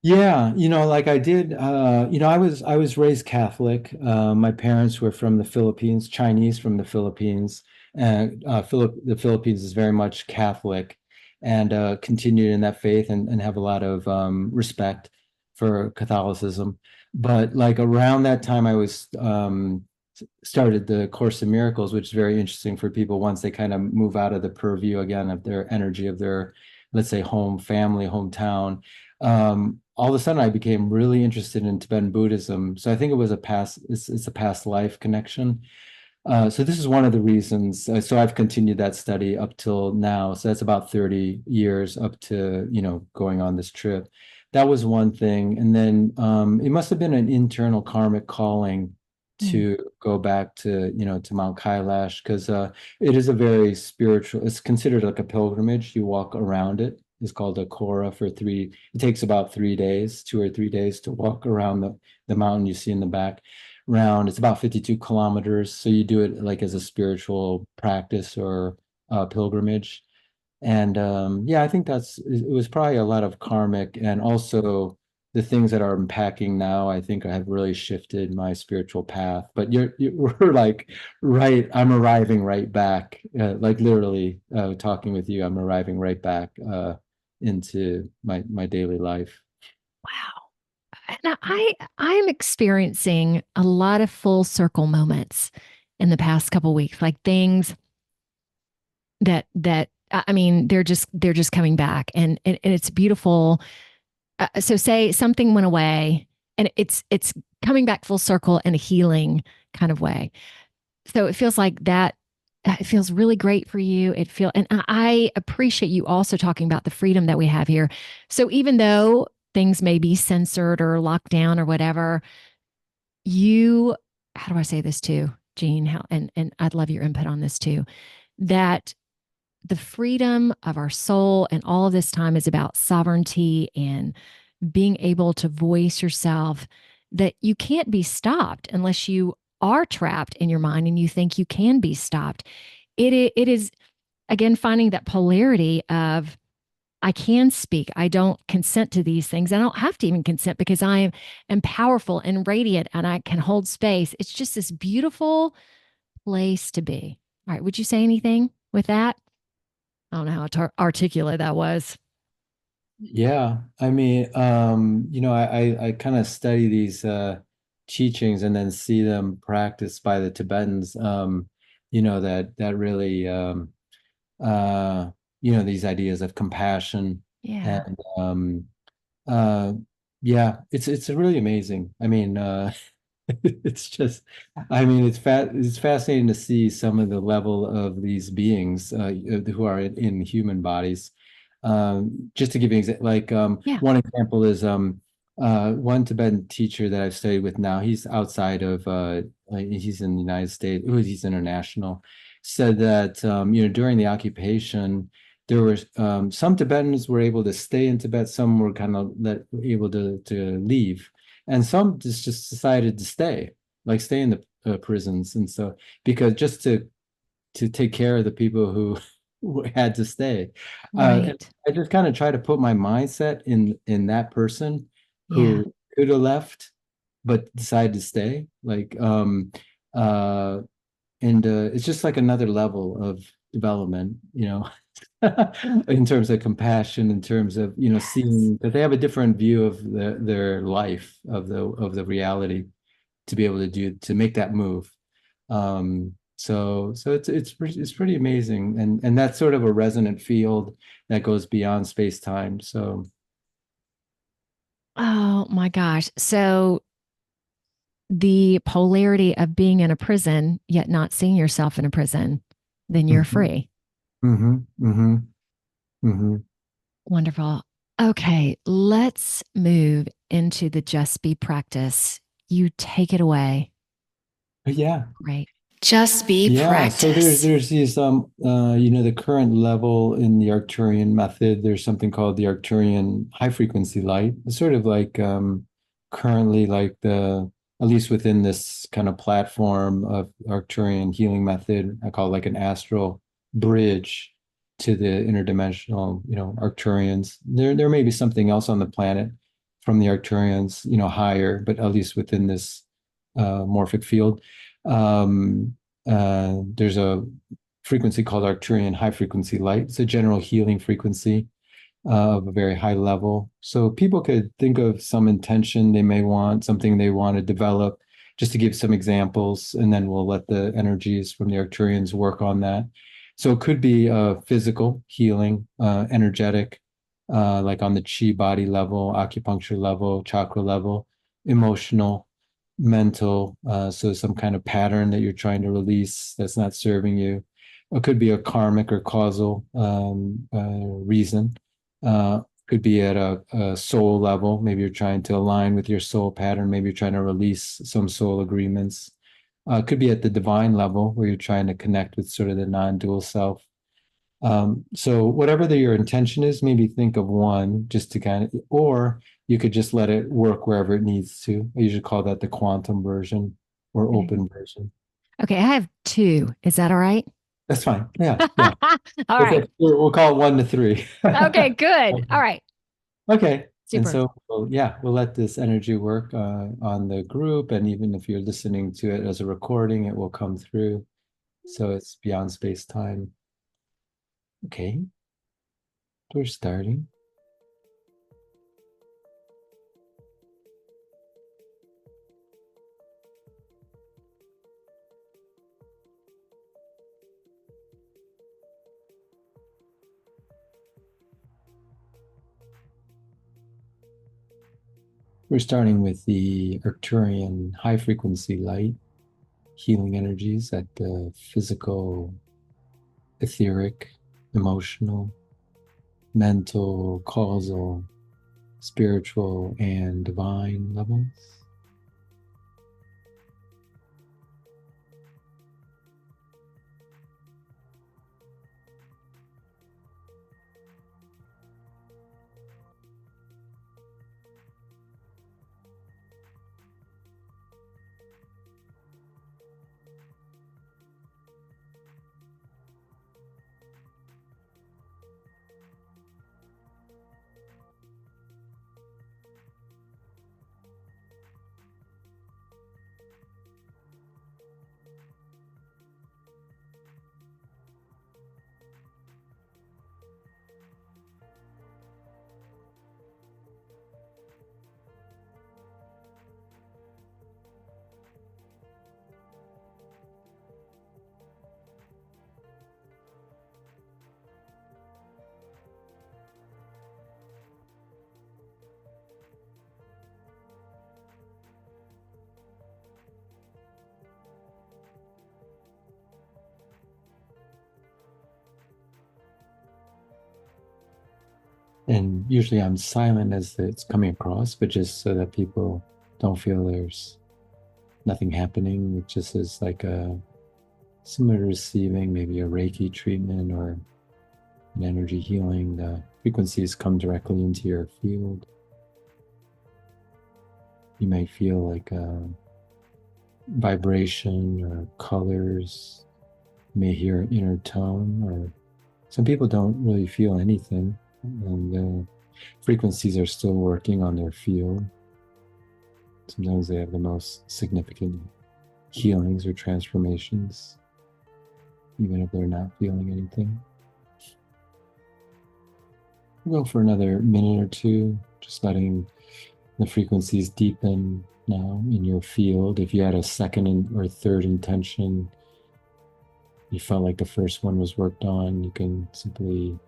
Yeah, like I did, I was raised Catholic. My parents were from the Philippines, Chinese from the Philippines, and the Philippines is very much Catholic, and continued in that faith, and have a lot of respect for Catholicism. But like around that time, I was started the Course in Miracles, which is very interesting for people once they kind of move out of the purview again of their energy of their, let's say, home, family, hometown. All of a sudden I became really interested in Tibetan Buddhism. So I think it was it's a past life connection. So this is one of the reasons. So I've continued that study up till now. So that's about 30 years up to, going on this trip. That was one thing. And then it must have been an internal karmic calling Mm. to go back to Mount Kailash, because it is a very spiritual, it's considered like a pilgrimage. You walk around it. It's called a Kora for three. It takes about 3 days, 2 or 3 days to walk around the mountain you see in the background. It's about 52 kilometers. So you do it like as a spiritual practice or pilgrimage. And yeah, I think it was probably a lot of karmic, and also the things that are unpacking now, I think I have really shifted my spiritual path. But we're like, right, I'm arriving right back, like literally talking with you, I'm arriving right back into my daily life. Wow. Now I'm experiencing a lot of full circle moments in the past couple weeks, like things that I mean, they're just coming back, and it's beautiful. So say something went away, and it's coming back full circle in a healing kind of way. So it feels like that. It feels really great for you. And I appreciate you also talking about the freedom that we have here. So even though things may be censored or locked down or whatever, you, how do I say this too, Jean? And I'd love your input on this too, that the freedom of our soul and all of this time is about sovereignty and being able to voice yourself, that you can't be stopped unless you are trapped in your mind and you think you can be stopped. It is, again, finding that polarity of, I can speak. I don't consent to these things. I don't have to even consent because am powerful and radiant and I can hold space. It's just this beautiful place to be. All right. Would you say anything with that? I don't know how articulate that was. Yeah, I mean, I kind of study these teachings and then see them practiced by the Tibetans. That really uh, these ideas of compassion Yeah. and uh, yeah, it's really amazing. I mean, it's just, I mean, it's fascinating to see some of the level of these beings who are in human bodies. Just to give you Yeah. one example is one Tibetan teacher that I've studied with now. He's outside of he's in the United States. He's international. Said that during the occupation there were some Tibetans were able to stay in Tibet. Some were kind of able to leave, and some just decided to stay in the prisons. And so, because just to take care of the people who had to stay. And Right. I just kind of try to put my mindset in that person Yeah. who could have left but decided to stay. It's just like another level of development, in terms of compassion, in terms of, Yes. seeing that they have a different view of their life, of the reality, to be able to make that move. So it's pretty amazing, and that's sort of a resonant field that goes beyond space time. So Oh my gosh. So the polarity of being in a prison, yet not seeing yourself in a prison, then you're mhm, free. mhm, mhm, mhm. Wonderful. Okay, let's move into the just be practice. You take it away. Yeah. Great. Just be Yeah, so there's practice. there's these the current level in the Arcturian method. There's something called the Arcturian high frequency light. It's sort of like currently like the at least within this kind of platform of Arcturian healing method, I call it like an astral bridge to the interdimensional, Arcturians. There may be something else on the planet from the Arcturians, higher, but at least within this morphic field. There's a frequency called Arcturian high frequency light. It's a general healing frequency of a very high level. So people could think of some intention they may want, something they want to develop, just to give some examples, and then we'll let the energies from the Arcturians work on that. So it could be physical healing, energetic, like on the chi body level, acupuncture level, chakra level, emotional, mental, so some kind of pattern that you're trying to release that's not serving you. It could be a karmic or causal reason. Could be at a soul level. Maybe you're trying to align with your soul pattern. Maybe you're trying to release some soul agreements. Could be at the divine level where you're trying to connect with sort of the non-dual self. So whatever your intention is, maybe think of one just to kind of, or you could just let it work wherever it needs to. I usually call that the quantum version or Okay. open version. Okay, I have two. Is that all right? That's fine. Yeah, yeah. All right. We'll call it 1 to 3. Okay, good. All right. Okay. And Super. so, yeah, we'll let this energy work on the group. And even if you're listening to it as a recording, it will come through. So it's beyond space time. Okay, we're starting. We're starting with the Arcturian high frequency light healing energies at the physical, etheric, emotional, mental, causal, spiritual and divine levels. And usually I'm silent as it's coming across, but just so that people don't feel there's nothing happening. It just is like a similar to receiving maybe a Reiki treatment or an energy healing. The frequencies come directly into your field. You may feel like a vibration or colors. You may hear an inner tone, or some people don't really feel anything, and the frequencies are still working on their field. Sometimes they have the most significant healings or transformations, even if they're not feeling anything. We'll go for another minute or two, just letting the frequencies deepen now in your field. If you had a second or third intention, you felt like the first one was worked on, you can simply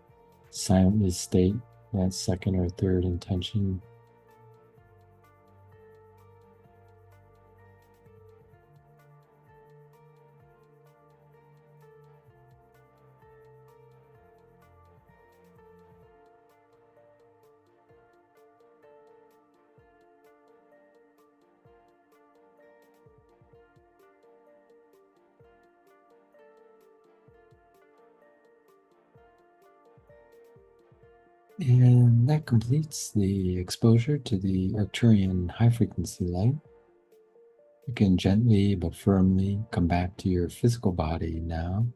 silently state that second or third intention. And that completes the exposure to the Arcturian high frequency light. You can gently but firmly come back to your physical body now,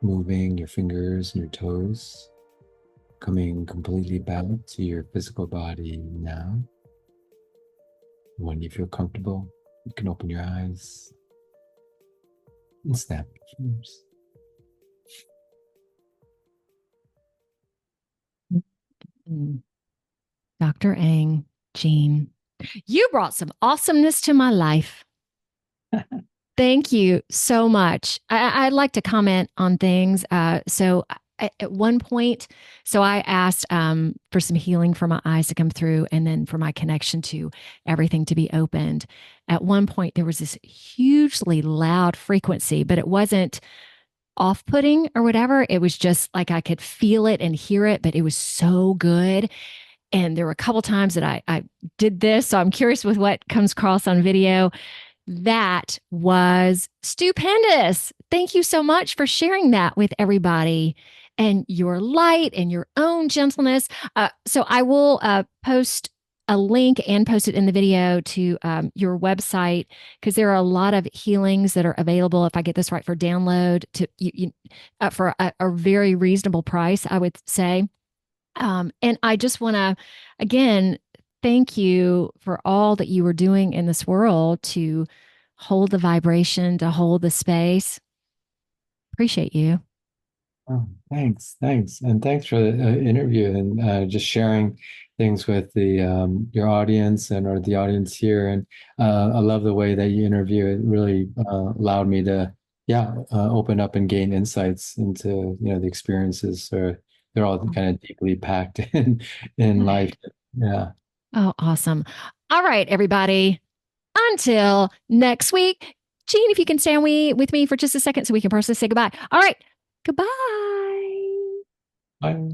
moving your fingers and your toes, coming completely back to your physical body now. When you feel comfortable, you can open your eyes and snap your fingers. Dr. Ang, Jean, you brought some awesomeness to my life. Thank you so much. I'd like to comment on things. So at one point, I asked for some healing for my eyes to come through and then for my connection to everything to be opened. At one point, there was this hugely loud frequency, but it wasn't off-putting or whatever. It was just like I could feel it and hear it, but it was so good. And there were a couple times that I did this. So I'm curious with what comes across on video. That was stupendous. Thank you so much for sharing that with everybody and your light and your own gentleness. So I will post a link and post it in the video to your website, because there are a lot of healings that are available, if I get this right, for download to for a very reasonable price, I would say. And I just want to, again, thank you for all that you are doing in this world to hold the vibration, to hold the space. Appreciate you. Oh, thanks. And thanks for the interview and just sharing things with the your audience and or the audience here. And I love the way that you interview. It really allowed me to, open up and gain insights into, the experiences. So they're all kind of deeply packed in life. Yeah. Oh, awesome. All right, everybody. Until next week. Jean, if you can stand with me for just a second so we can personally say goodbye. All right. Goodbye. Bye.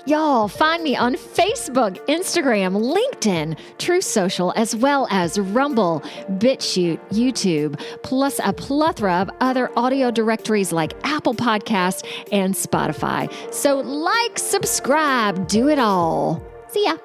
Y'all, find me on Facebook, Instagram, LinkedIn, Truth Social, as well as Rumble, BitChute, YouTube, plus a plethora of other audio directories like Apple Podcasts and Spotify. So like, subscribe, do it all. See ya.